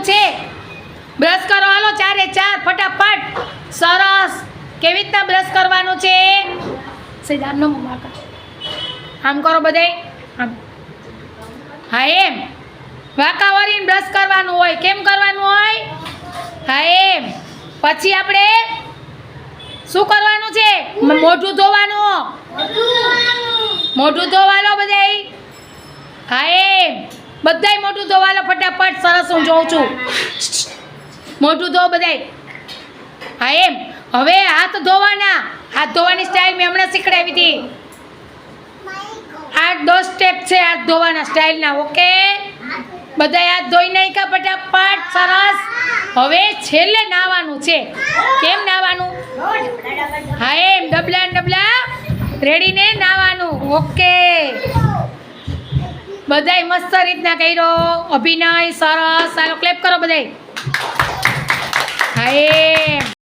છે બ્રશ કરો હાલો ચારે ચાર ફટાફટ સરસ કેવી રીતના બ્રશ કરવાનું છે સીધાનો આમ કરો બધાય આમ હા એમ વાંકા વળીને બ્રશ કરવાનું હોય કેમ કરવાનું હોય હા એમ પછી આપણે શું કરવાનું છે મોઢું ધોવાનું મોઢું ધોવાલો બધાય હા એમ બધાય મોઢું ધોવાલો ફટાફટ સરસ હું જોઉં છું મોઢું ધો બધાય હા એમ હવે હાથ ધોવાના હાથ ધોવાની સ્ટાઇલ મેં હમણાં શીખડાવી હતી 8-10 સ્ટેપ છે હાથ ધોવાના સ્ટાઇલના ઓકે બધાય હાથ ધોઈ નાખ્યા ફટાફટ સરસ હવે છેલ્લે નાહવાનું છે કેમ નાહવાનું હા એમ ડબલા ડબલા રેડીને નાહવાનું ઓકે બધાય મસ્ત રીતના કર્યો અભિનય સરસ ચાલો ક્લેપ કરો બધાય હા